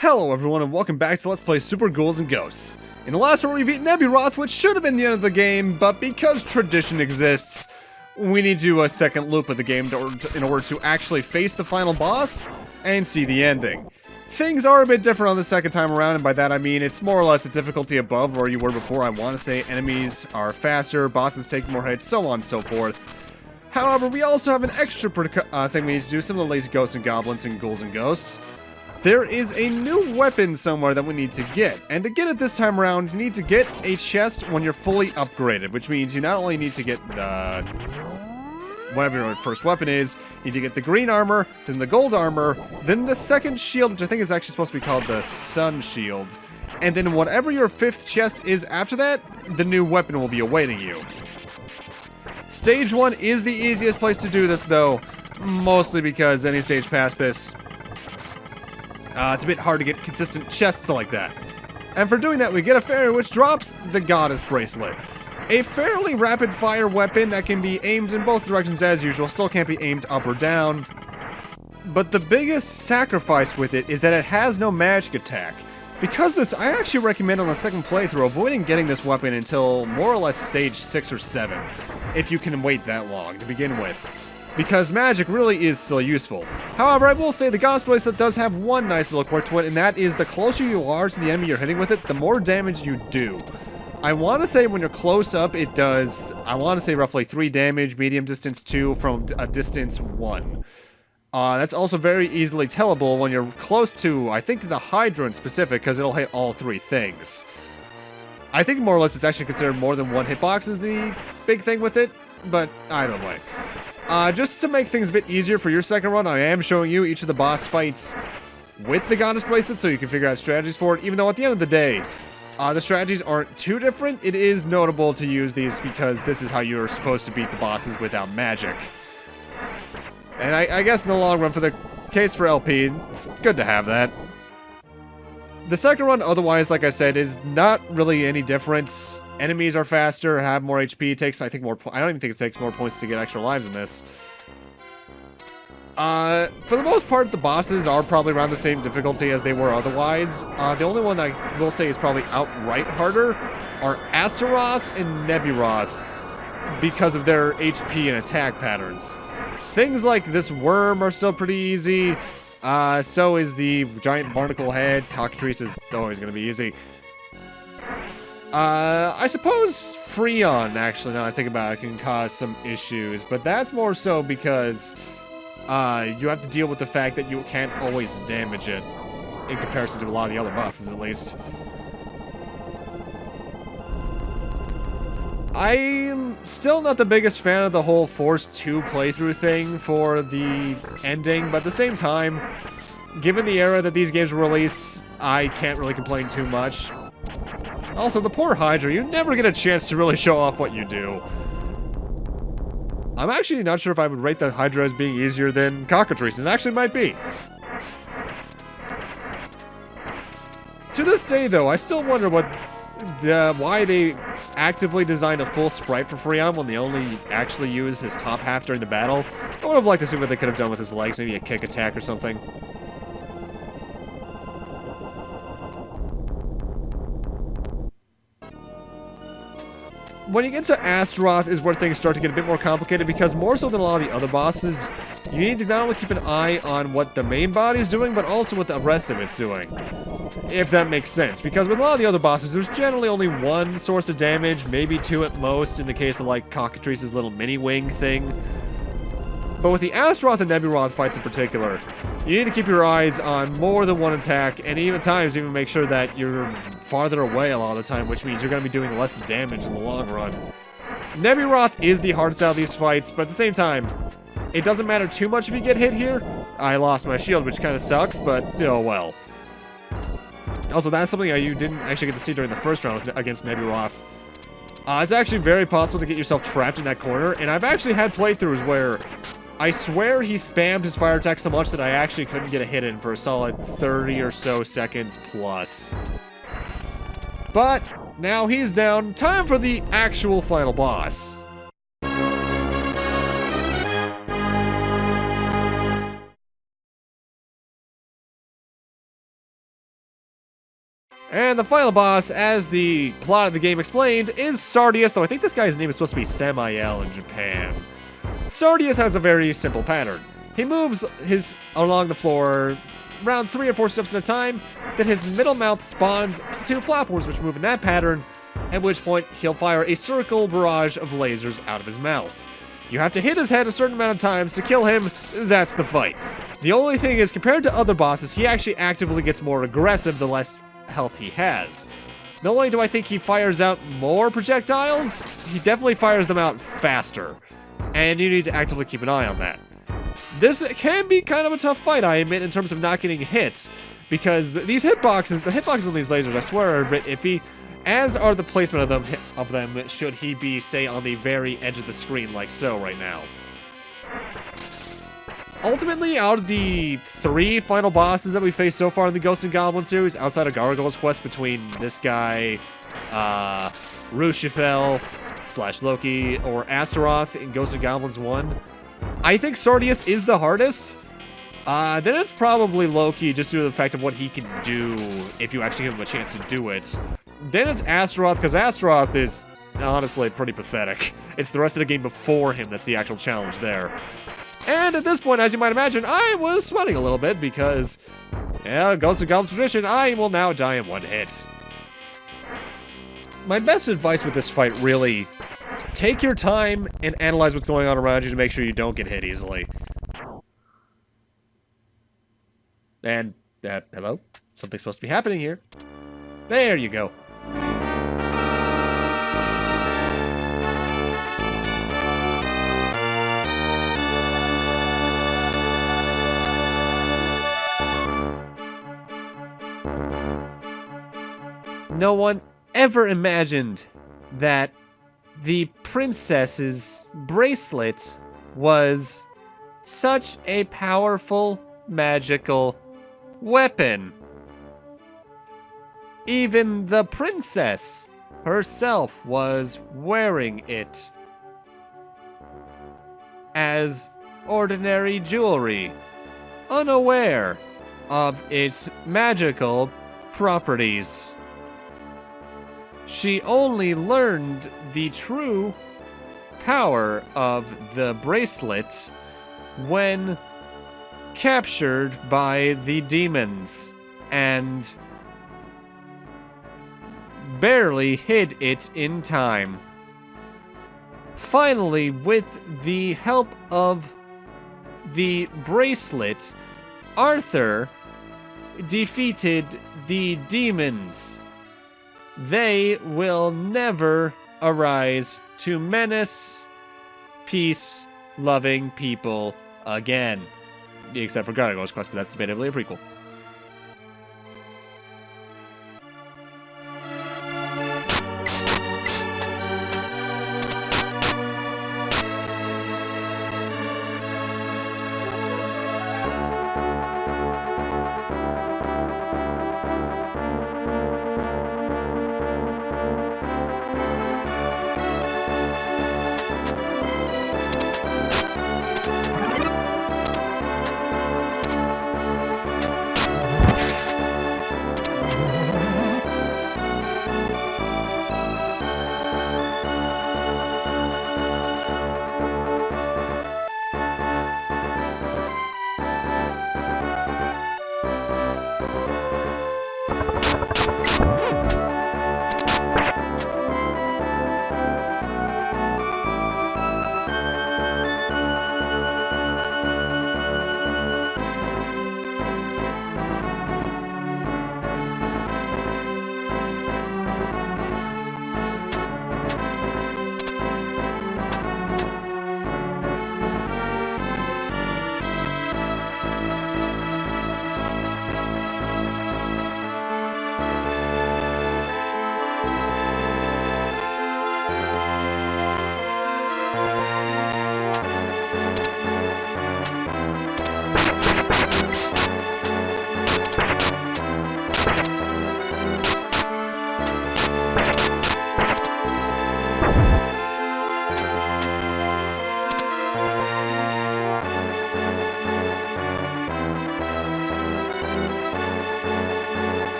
Hello everyone and welcome back to Let's Play Super Ghouls and Ghosts. In the last one we beat Nebiroth, which should have been the end of the game, but because tradition exists, we need to do a second loop of the game in order to actually face the final boss and see the ending. Things are a bit different on the second time around, and by that I mean it's more or less a difficulty above where you were before. I want to say enemies are faster, bosses take more hits, so on and so forth. However, we also have an extra thing we need to do, similarly to Ghosts and Goblins and Ghouls and Ghosts. There is a new weapon somewhere that we need to get, and to get it this time around, you need to get a chest when you're fully upgraded, which means you not only need to get the whatever your first weapon is, you need to get the green armor, then the gold armor, then the second shield, which I think is actually supposed to be called the sun shield, and then whatever your fifth chest is after that, the new weapon will be awaiting you. Stage 1 is the easiest place to do this though, mostly because any stage past this, it's a bit hard to get consistent chests like that. And for doing that, we get a fairy which drops the Goddess Bracelet. A fairly rapid-fire weapon that can be aimed in both directions as usual, still can't be aimed up or down. But the biggest sacrifice with it is that it has no magic attack. Because of this, I actually recommend on the second playthrough avoiding getting this weapon until more or less stage 6 or 7, if you can wait that long to begin with. Because magic really is still useful. However, I will say the Goddess Bracelet does have one nice little quirk to it, and that is the closer you are to the enemy you're hitting with it, the more damage you do. I want to say when you're close up, it does, I want to say roughly 3 damage, medium distance 2, from a distance 1. That's also very easily tellable when you're close to, I think, the Hydra in specific, because it'll hit all 3 things. I think more or less it's actually considered more than 1 hitbox is the big thing with it, but either way. Just to make things a bit easier for your second run, I am showing you each of the boss fights with the Goddess Bracelet so you can figure out strategies for it, even though at the end of the day, the strategies aren't too different. It is notable to use these because this is how you're supposed to beat the bosses without magic. And I guess in the long run, for the case for LP, it's good to have that. The second run, otherwise, like I said, is not really any different. Enemies are faster, have more HP, takes, I think, more I don't even think it takes more points to get extra lives in this. For the most part, the bosses are probably around the same difficulty as they were otherwise. The only one I will say is probably outright harder are Astaroth and Nebiroth because of their HP and attack patterns. Things like this worm are still pretty easy. So is the giant barnacle head. Cockatrice is always going to be easy. I suppose Freon, actually, now that I think about it, can cause some issues, but that's more so because, you have to deal with the fact that you can't always damage it, in comparison to a lot of the other bosses, at least. I'm still not the biggest fan of the whole Force 2 playthrough thing for the ending, but at the same time, given the era that these games were released, I can't really complain too much. Also, the poor Hydra, you never get a chance to really show off what you do. I'm actually not sure if I would rate the Hydra as being easier than Cockatrice, and it actually might be. To this day, though, I still wonder why they actively designed a full sprite for Freon when they only actually use his top half during the battle. I would have liked to see what they could have done with his legs, maybe a kick attack or something. When you get to Astaroth is where things start to get a bit more complicated because more so than a lot of the other bosses, you need to not only keep an eye on what the main body's doing, but also what the rest of it's doing. If that makes sense, because with a lot of the other bosses, there's generally only 1 source of damage, maybe 2 at most, in the case of like Cockatrice's little mini-wing thing. But with the Astaroth and Nebiroth fights in particular, you need to keep your eyes on more than 1 attack, and even times even make sure that you're farther away a lot of the time, which means you're going to be doing less damage in the long run. Nebiroth is the hardest out of these fights, but at the same time, it doesn't matter too much if you get hit here. I lost my shield, which kind of sucks, but oh well. Also, that's something you didn't actually get to see during the first round against Nebiroth. It's actually very possible to get yourself trapped in that corner, and I've actually had playthroughs where I swear he spammed his fire attack so much that I actually couldn't get a hit in for a solid 30 or so seconds plus. But now he's down. Time for the actual final boss. And the final boss, as the plot of the game explained, is Sardius, though I think this guy's name is supposed to be Samael in Japan. Sardius has a very simple pattern. He moves along the floor around 3 or 4 steps at a time, then his middle mouth spawns 2 platforms which move in that pattern, at which point he'll fire a circle barrage of lasers out of his mouth. You have to hit his head a certain amount of times to kill him. That's the fight. The only thing is, compared to other bosses, he actually actively gets more aggressive the less health he has. Not only do I think he fires out more projectiles, he definitely fires them out faster. And you need to actively keep an eye on that. This can be kind of a tough fight, I admit, in terms of not getting hits, because these hitboxes, the hitboxes on these lasers, I swear, are a bit iffy, as are the placement of them should he be, say, on the very edge of the screen like so right now. Ultimately, out of the 3 final bosses that we faced so far in the Ghosts and Goblins series, outside of Gargoyle's quest between this guy, Rushifel / Loki, or Astaroth in Ghosts and Goblins 1, I think Sardius is the hardest. Then it's probably Loki, just due to the fact of what he can do if you actually give him a chance to do it. Then it's Astaroth, because Astaroth is honestly pretty pathetic. It's the rest of the game before him that's the actual challenge there. And at this point, as you might imagine, I was sweating a little bit because, yeah, Ghosts and Goblins tradition, I will now die in 1 hit. My best advice with this fight, really, take your time and analyze what's going on around you to make sure you don't get hit easily. And, hello? Something's supposed to be happening here. There you go. No one ever imagined that the princess's bracelet was such a powerful, magical weapon. Even the princess herself was wearing it as ordinary jewelry, unaware of its magical properties. She only learned the true power of the bracelet when captured by the demons and barely hid it in time. Finally, with the help of the bracelet, Arthur defeated the demons. They will never arise to menace peace-loving people again. Except for Gargoyle's quest, but that's debatably a prequel.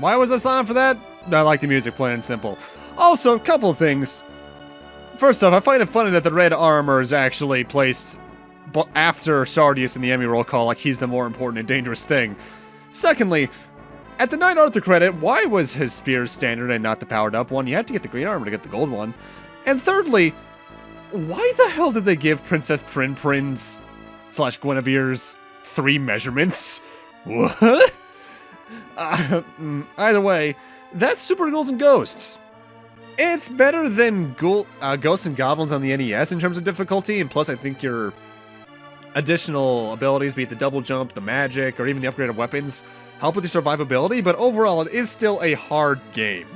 Why was I silent for that? I like the music, plain and simple. Also, a couple of things. First off, I find it funny that the red armor is actually placed after Sardius in the Emmy roll call, like he's the more important and dangerous thing. Secondly, at the Knight Arthur credit, why was his spear standard and not the powered up one? You had to get the green armor to get the gold one. And thirdly, why the hell did they give Princess Prin's / Guinevere's 3 measurements? What? Either way, that's Super Ghouls and Ghosts. It's better than Ghosts and Goblins on the NES in terms of difficulty, and plus I think your additional abilities, be it the double jump, the magic, or even the upgraded weapons, help with your survivability, but overall it is still a hard game.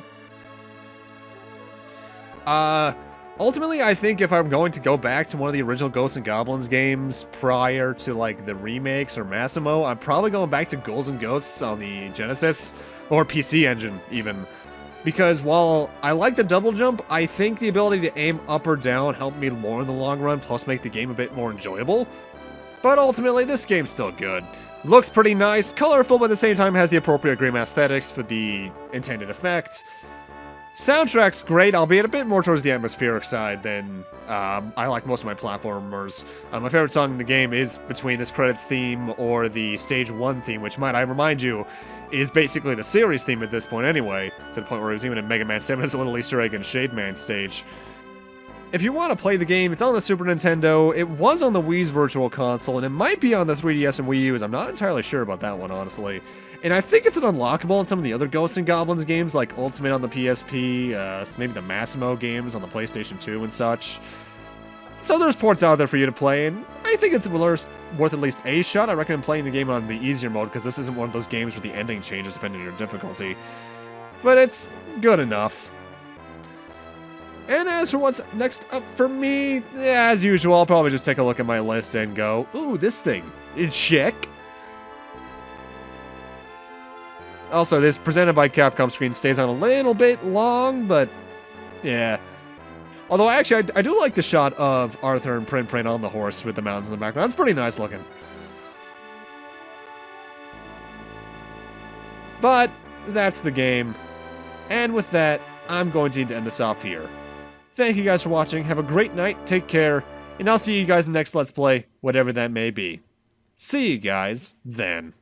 Ultimately, I think if I'm going to go back to one of the original Ghosts and Goblins games prior to, like, the remakes or Massimo, I'm probably going back to Ghouls and Ghosts on the Genesis, or PC Engine, even. Because while I like the double jump, I think the ability to aim up or down helped me more in the long run, plus make the game a bit more enjoyable. But ultimately, this game's still good. Looks pretty nice, colorful, but at the same time has the appropriate grim aesthetics for the intended effect. Soundtrack's great, albeit a bit more towards the atmospheric side than I like most of my platformers. My favorite song in the game is between this credits theme or the Stage 1 theme, which, might I remind you, is basically the series theme at this point anyway, to the point where it was even in Mega Man 7 as a little Easter egg in Shade Man stage. If you want to play the game, it's on the Super Nintendo, it was on the Wii's Virtual Console, and it might be on the 3DS and Wii U's. I'm not entirely sure about that one, honestly. And I think it's an unlockable in some of the other Ghosts and Goblins games, like Ultimate on the PSP, maybe the Massimo games on the PlayStation 2 and such. So there's ports out there for you to play, and I think it's worth at least a shot. I recommend playing the game on the easier mode, because this isn't one of those games where the ending changes depending on your difficulty. But it's good enough. And as for what's next up for me, yeah, as usual, I'll probably just take a look at my list and go, ooh, this thing, check. Also, this presented by Capcom screen stays on a little bit long, but yeah. Although, actually, I do like the shot of Arthur and Prin on the horse with the mountains in the background. It's pretty nice looking. But that's the game. And with that, I'm going to need to end this off here. Thank you guys for watching. Have a great night. Take care. And I'll see you guys in the next Let's Play, whatever that may be. See you guys then.